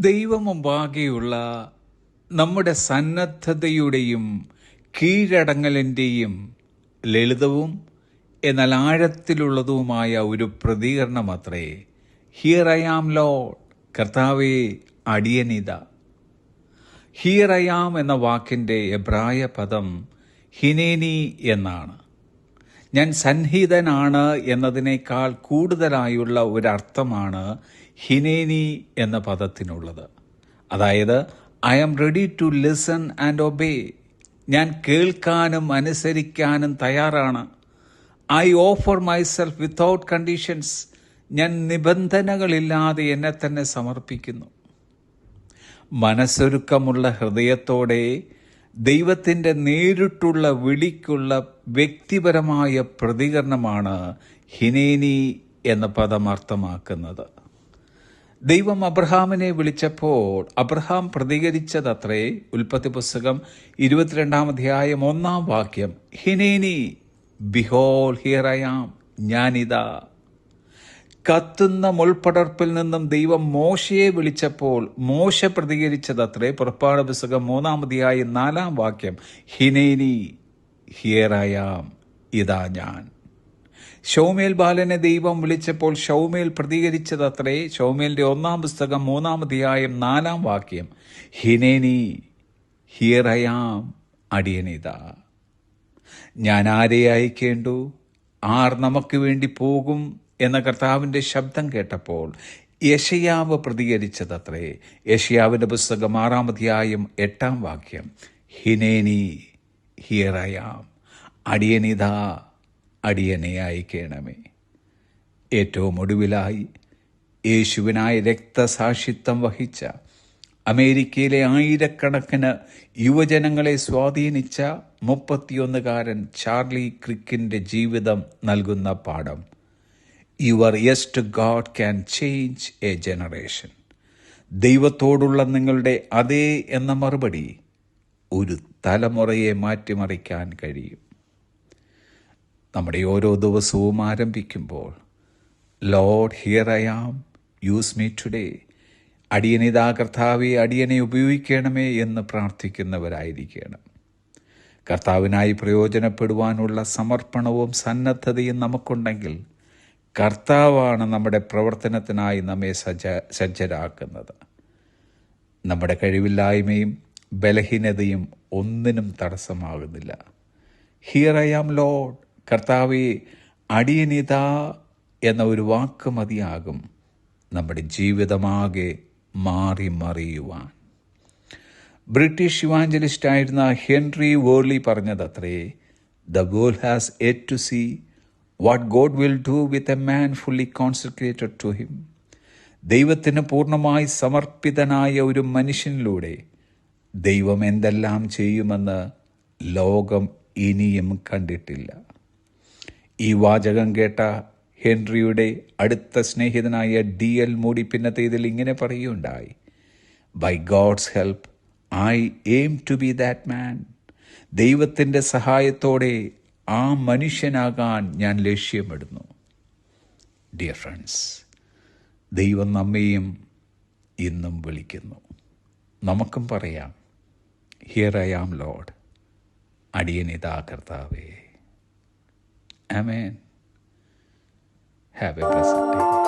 ദൈവമുമ്പാകെയുള്ള നമ്മുടെ സന്നദ്ധതയുടെയും കീഴടങ്ങലിൻ്റെയും ലളിതവും എന്നാൽ ആഴത്തിലുള്ളതുമായ ഒരു പ്രതികരണമത്രേ ഹിയർ ഐ ആം ലോർഡ്, കർത്താവേ അടിയനിത. ഹിയർ ഐ ആം എന്ന വാക്കിൻ്റെ എബ്രായ പദം ഹിനേനി എന്നാണ്. ഞാൻ സന്നിഹിതനാണ് എന്നതിനേക്കാൾ കൂടുതലായുള്ള ഒരർത്ഥമാണ് ഹിനേനി എന്ന പദത്തിനുള്ളത്. അതായത് I am ready to listen and obey. ഞാൻ കേൾക്കാനും അനുസരിക്കാനും തയ്യാറാണ്. I offer myself without conditions. ഞാൻ നിബന്ധനകളില്ലാതെ എന്നെ തന്നെ സമർപ്പിക്കുന്നു. മനസ്സൊരുക്കമുള്ള ഹൃദയത്തോടെ ദൈവത്തിൻ്റെ നേരിട്ടുള്ള വിളിക്കുള്ള വ്യക്തിപരമായ പ്രതികരണമാണ് ഹിനേനി എന്ന പദം അർത്ഥമാക്കുന്നത്. ദൈവം അബ്രഹാമിനെ വിളിച്ചപ്പോൾ അബ്രഹാം പ്രതികരിച്ചതത്രേ ഉൽപ്പത്തി പുസ്തകം 22 1 ഹിനേനി, ബിഹോൾ ഹിയർ ഐ ആം, ഞാനിതാ. കത്തുന്ന മുൾപടർപ്പിൽ നിന്നും ദൈവം മോശയെ വിളിച്ചപ്പോൾ മോശ പ്രതികരിച്ചതത്രേ പുറപ്പാട് പുസ്തകം 3 ഹിനേനി, ഹിയർ ഐ ആം, ഇതാ ഞാൻ. ശൗമേൽ ബാലനെ ദൈവം വിളിച്ചപ്പോൾ ശൗമേൽ പ്രതികരിച്ചതത്രേ ശൗമേലിന്റെ 1 പുസ്തകം 3 ഹിനേനി, ഹിയർ ഐ ആം, അടിയനിതാ. ഞാൻ ആരെ അയക്കേണ്ടു, ആർ നമുക്ക് വേണ്ടി പോകും എന്ന കർത്താവിൻ്റെ ശബ്ദം കേട്ടപ്പോൾ യെശയ്യാവ് പ്രതികരിച്ചതത്രേ യെശയ്യാവിൻ്റെ പുസ്തകം 6 ഹിനേനി, ഹിയർ ഐ ആം, അടിയനിതാ, അടിയനെ അയക്കണമേ. ഏറ്റവും ഒടുവിലായി യേശുവിനായി രക്തസാക്ഷിത്വം വഹിച്ച അമേരിക്കയിലെ ആയിരക്കണക്കിന് യുവജനങ്ങളെ സ്വാധീനിച്ച 31കാരൻ ചാർലി ക്രിക്കിൻ്റെ ജീവിതം നൽകുന്ന പാഠം, your yes to God can change a generation. ദൈവത്തോടുള്ള നിങ്ങളുടെ അതേ എന്ന മറുപടി ഒരു തലമുറയെ മാറ്റിമറിക്കാൻ കഴിയും. നമ്മുടെ ഓരോ ദിവസവും ആരംഭിക്കുമ്പോൾ Lord here I am, use me today, അടിയനിതാ കർത്താവെ അടിയനെ ഉപയോഗിക്കണമേ എന്ന് പ്രാർത്ഥിക്കുന്നവരായിരിക്കണം. കർത്താവിനായി പ്രയോജനപ്പെടുവാനുള്ള സമർപ്പണവും സന്നദ്ധതയും നമുക്കുണ്ടെങ്കിൽ കർത്താവാണ് നമ്മുടെ പ്രവർത്തനത്തിനായി നമ്മെ സജ്ജരാക്കുന്നത്. നമ്മുടെ കഴിവില്ലായ്മയും ബലഹീനതയും ഒന്നിനും തടസ്സമാകുന്നില്ല. ഹിയർ ഐ ആം ലോർഡ്, കർത്താവെ അടിയനിതാ എന്ന ഒരു വാക്ക് മതിയാകും നമ്മുടെ ജീവിതമാകെ മാറി മറിയുവാൻ. ബ്രിട്ടീഷ് ഇവാഞ്ചലിസ്റ്റായിരുന്ന ഹെൻറി വേർലി പറഞ്ഞതത്രേ, the world has yet to see what God will do with a man fully concentrated to him. ദൈവത്തിന് പൂർണ്ണമായി സമർപ്പിതനായ ഒരു മനുഷ്യനിലൂടെ ദൈവം എന്തെല്ലാം ചെയ്യുമെന്ന് ലോകം ഇനിയും കണ്ടിട്ടില്ല. ഈ വാചകം കേട്ട ഹെൻറിയുടെ അടുത്ത സ്നേഹിതനായ D.L. മൂഡി പിന്നത്തെ ഇതിൽ ഇങ്ങനെ പറയുകയുണ്ടായി, by God's help I aim to be that man. ദൈവത്തിൻ്റെ സഹായത്തോടെ ആ മനുഷ്യനാകാൻ ഞാൻ ലക്ഷ്യമിടുന്നു. ഡിയർ ഫ്രണ്ട്സ്, ദൈവം നമ്മെയും ഇന്നും വിളിക്കുന്നു. നമുക്കും പറയാം, ഹിയർ ഐ ആം ലോർഡ്, അടിയനിതാ കർത്താവേ. Amen. Have a blessed day.